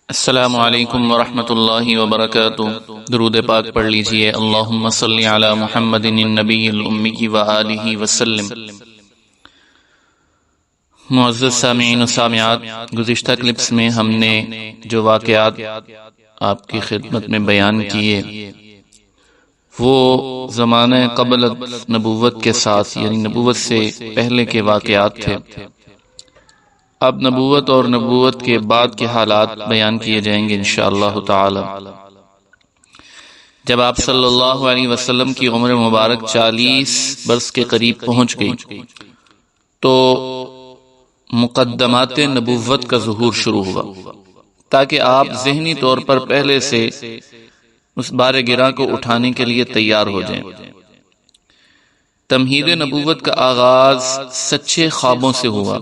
السلام علیکم ورحمۃ اللہ وبرکاتہ۔ درود پاک پڑھ لیجئے۔ اللہم صلی علی محمد النبی الامی وآلہ وسلم۔ معزز سامعین و سامعات، گزشتہ کلپس میں ہم نے جو واقعات آپ کی خدمت میں بیان کیے وہ زمانہ قبل نبوت کے ساتھ یعنی نبوت سے پہلے کے واقعات تھے۔ اب نبوت اور نبوت کے بعد کے حالات بیان کیے جائیں گے انشاءاللہ تعالی۔ جب آپ صلی اللہ علیہ وسلم کی عمر مبارک 40 برس کے قریب پہنچ گئی تو مقدمات نبوت کا ظہور شروع ہوا تاکہ آپ ذہنی طور پر پہلے سے اس بار گراں کو اٹھانے کے لیے تیار ہو جائیں۔ تمہید نبوت کا آغاز سچے خوابوں سے ہوا۔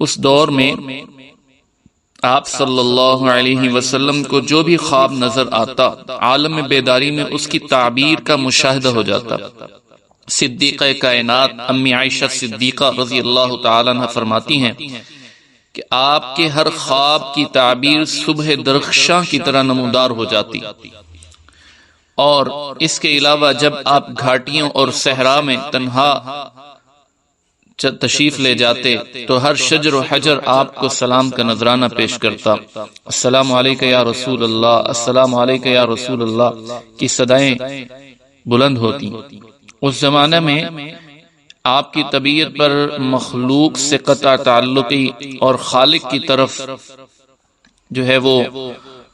اس دور میں آپ صلی اللہ علیہ وسلم کو جو بھی خواب نظر آتا عالم بیداری میں اس کی تعبیر کا مشاہدہ ہو جاتا۔ صدیقہ کائنات امی عائشہ صدیقہ رضی اللہ تعالیٰ عنہ فرماتی ہیں کہ آپ کے ہر خواب کی تعبیر صبح درخشاں کی طرح نمودار ہو جاتی، اور اس کے علاوہ جب آپ گھاٹیوں اور صحرا میں تنہا تشریف لے جاتے تو ہر شجر و حجر آپ کو سلام کا نذرانہ پیش کرتا۔ السلام علیکہ یا رسول اللہ، السلام علیکہ یا رسول اللہ کی صدائیں بلند ہوتی۔ اس زمانے میں آپ کی طبیعت پر مخلوق سے قطع تعلقی اور خالق کی طرف جو ہے وہ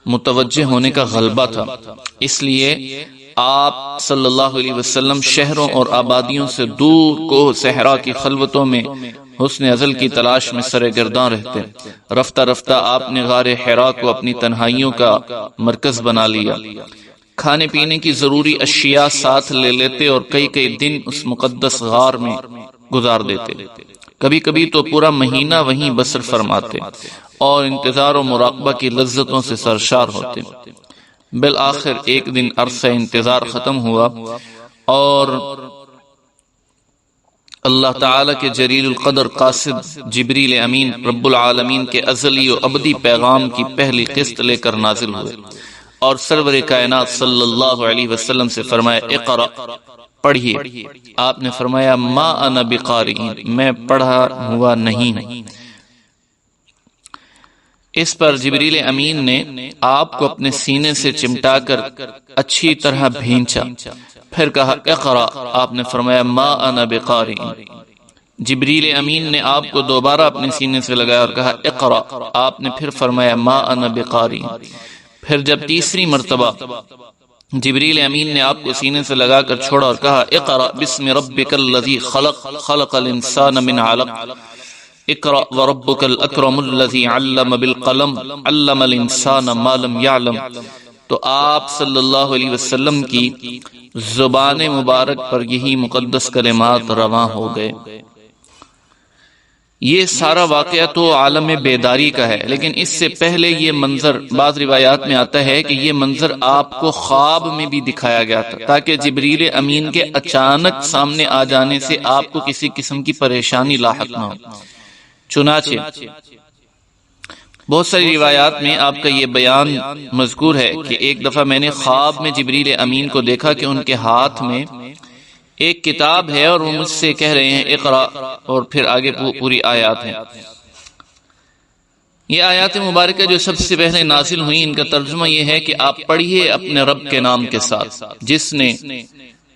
متوجہ ہونے کا غلبہ تھا، اس لیے آپ صلی اللہ علیہ وسلم شہروں اور آبادیوں سے دور کو صحرا کی خلوتوں میں حسن ازل کی تلاش میں سرگرداں رہتے۔ رفتہ رفتہ آپ نے غار حرا کو اپنی تنہائیوں کا مرکز بنا لیا۔ کھانے پینے کی ضروری اشیاء ساتھ لے لیتے اور کئی کئی دن اس مقدس غار میں گزار دیتے۔ کبھی کبھی تو پورا مہینہ وہیں بسر فرماتے اور انتظار و مراقبہ کی لذتوں سے سرشار ہوتے۔ بالآخر ایک دن عرصہ انتظار ختم ہوا اور اللہ تعالی کے جلیل القدر قاصد جبریل امین رب العالمین کے ازلی و ابدی پیغام کی پہلی قسط لے کر نازل ہوئے اور سرور کائنات صلی اللہ علیہ وسلم سے فرمایا اقرأ، پڑھیے۔ آپ نے فرمایا ما انا بقارئ، میں پڑھا ہوا نہیں ہوں۔ اس پر جبریل امین نے آپ کو اپنے سینے سے چمٹا کر اچھی طرح بھینچا، پھر کہا اقرأ، آپ نے فرمایا ما انا بقارئ۔ جبریل امین نے آپ کو دوبارہ اپنے سینے سے لگایا اور کہا اقرأ، آپ نے پھر فرمایا ما انا بقارئ۔ پھر جب تیسری مرتبہ جبریل امین نے آپ کو سینے سے لگا کر چھوڑا اور کہا اقرأ بسم ربک الذی خلق، خلق الانسان من علق، اقرأ وربک الاکرم الذی علم بالقلم، علم الانسان ما لم یعلم، تو آپ صلی اللہ علیہ وسلم کی زبان مبارک پر یہی مقدس کلمات رواں ہو گئے۔ یہ سارا واقعہ تو عالم بیداری کا ہے، لیکن اس سے پہلے یہ منظر بعض روایات میں آتا ہے کہ یہ منظر آپ کو خواب میں بھی دکھایا گیا تھا تاکہ جبریل امین کے اچانک سامنے آ جانے سے آپ کو کسی قسم کی پریشانی لاحق نہ ہو۔ چنانچہ بہت ساری روایات میں آپ کا یہ بیان مذکور ہے کہ ایک دفعہ میں نے خواب میں جبریل امین کو دیکھا کہ ان کے ہاتھ میں ایک کتاب ہے اور وہ مجھ سے کہہ رہے ہیں اقرأ، اور پھر آگے پوری آیات ہیں۔ یہ آیات مبارکہ جو سب سے پہلے نازل ہوئی، ان کا ترجمہ یہ ہے کہ آپ پڑھیے اپنے رب کے نام کے ساتھ جس نے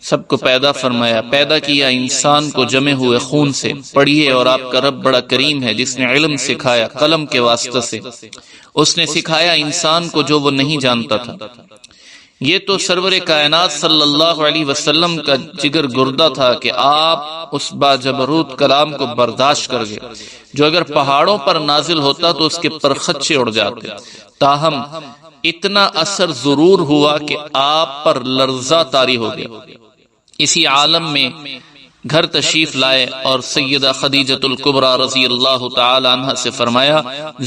سب کو پیدا فرمایا، پیدا کیا انسان کو جمے ہوئے خون سے۔ پڑھیے اور آپ کا رب بڑا کریم ہے جس نے علم سکھایا قلم کے واسطے سے، اس نے سکھایا انسان کو جو وہ نہیں جانتا تھا۔ یہ تو سرور کائنات صلی اللہ علیہ وسلم کا جگر گردہ تھا کہ آپ اس باجبروت کلام کو برداشت کر گئے جو اگر پہاڑوں پر نازل ہوتا تو اس کے پرخچے اڑ جاتے، تاہم اتنا اثر ضرور ہوا کہ آپ پر لرزہ طاری ہو گیا۔ اسی عالم میں گھر تشریف لائے اور سیدہ خدیجۃ الکبریٰ رضی اللہ تعالی عنہ سے فرمایا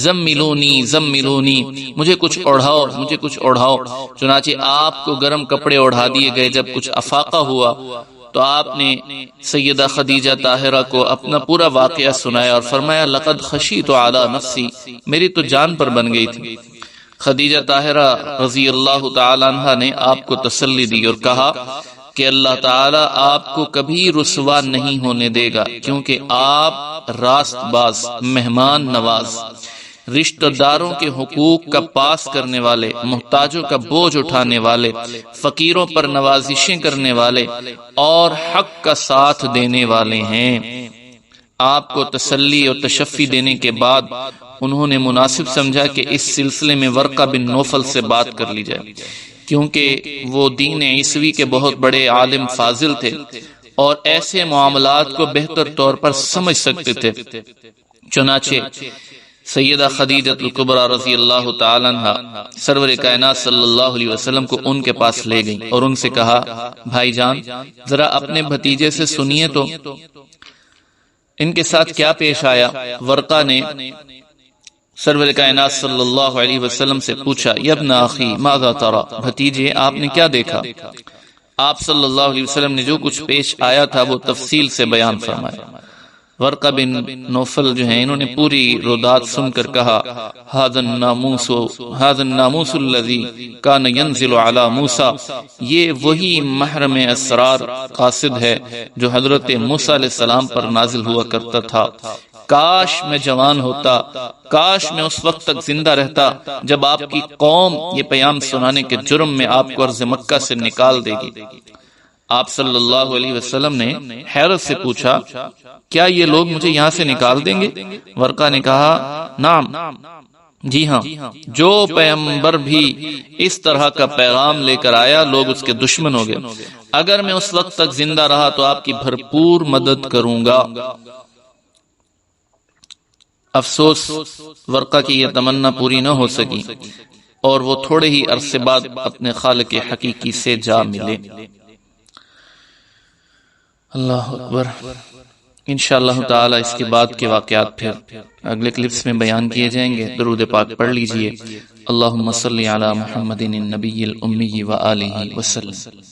زملونی زملونی، مجھے کچھ اوڑھاؤ، مجھے کچھ اوڑھاؤ۔ چنانچہ آپ کو گرم کپڑے اوڑھا دیے گئے۔ جب کچھ افاقہ ہوا تو آپ نے سیدہ خدیجہ طاہرہ کو اپنا پورا واقعہ سنایا اور فرمایا لقد خشیت علی نفسی، میری تو جان پر بن گئی تھی۔ خدیجہ طاہرہ رضی اللہ تعالی عنہ نے آپ کو تسلی دی اور کہا کہ اللہ تعالی آپ کو کبھی رسوا نہیں ہونے دے گا، کیونکہ آپ راست باز، مہمان نواز، رشتہ داروں کے حقوق کا پاس کرنے والے، محتاجوں کا بوجھ اٹھانے والے، فقیروں پر نوازشیں کرنے والے اور حق کا ساتھ دینے والے ہیں۔ آپ کو تسلی اور تشفی دینے کے بعد انہوں نے مناسب سمجھا کہ اس سلسلے میں ورقہ بن نوفل سے بات کر لی جائے، کیونکہ وہ دین عیسوی کے بہت بڑے عالم فاضل تھے اور ایسے معاملات کو بہتر طور پر سمجھ سکتے تھے۔ چنانچہ سیدہ خدیجہ الکبریٰ رضی اللہ تعالی عنہ سرور کائنات صلی اللہ علیہ وسلم کو ان کے پاس لے گئیں اور ان سے کہا، بھائی جان ذرا اپنے بھتیجے سے سنیے تو ان کے ساتھ کیا پیش آیا۔ ورقہ نے سرور کائنات صلی اللہ علیہ وسلم سے پوچھا، یا ابن اخی ماذا ترى، بھتیجے آپ نے کیا دیکھا؟ آپ صلی اللہ علیہ وسلم نے جو کچھ پیش آیا تھا وہ تفصیل سے بیان فرمایا۔ ورقہ بن نوفل جو ہیں انہوں نے پوری رودات سن کر کہا، هذا الناموس الذي كان ينزل على موسى، یہ وہی محرم اسرار قاصد ہے جو حضرت موسیٰ علیہ السلام پر نازل ہوا کرتا تھا۔ کاش میں جوان ہوتا، کاش میں اس وقت تک زندہ رہتا جب آپ کی قوم یہ پیام سنانے کے جرم میں آپ کو ارض مکہ سے نکال دے گی۔ آپ صلی اللہ علیہ وسلم نے حیرت سے پوچھا، کیا یہ لوگ مجھے یہاں سے نکال دیں گے؟ ورقہ نے کہا، نعم، جی ہاں، جو پیغمبر بھی اس طرح کا پیغام لے کر آیا لوگ اس کے دشمن ہو گئے۔ اگر میں اس وقت تک زندہ رہا تو آپ کی بھرپور مدد کروں گا۔ افسوس ورقہ کی یہ تمنا پوری نہ ہو سکی اور وہ تھوڑے ہی عرصے بعد اپنے خالق حقیقی سے جا ملے۔ اللہ اکبر۔ انشاءاللہ تعالی اس کے بعد کے واقعات پھر اگلے کلپس میں بیان کیے جائیں گے۔ درود پاک پڑھ لیجئے۔ اللہم صلی علی محمد النبی الامی وآلہ وسلم۔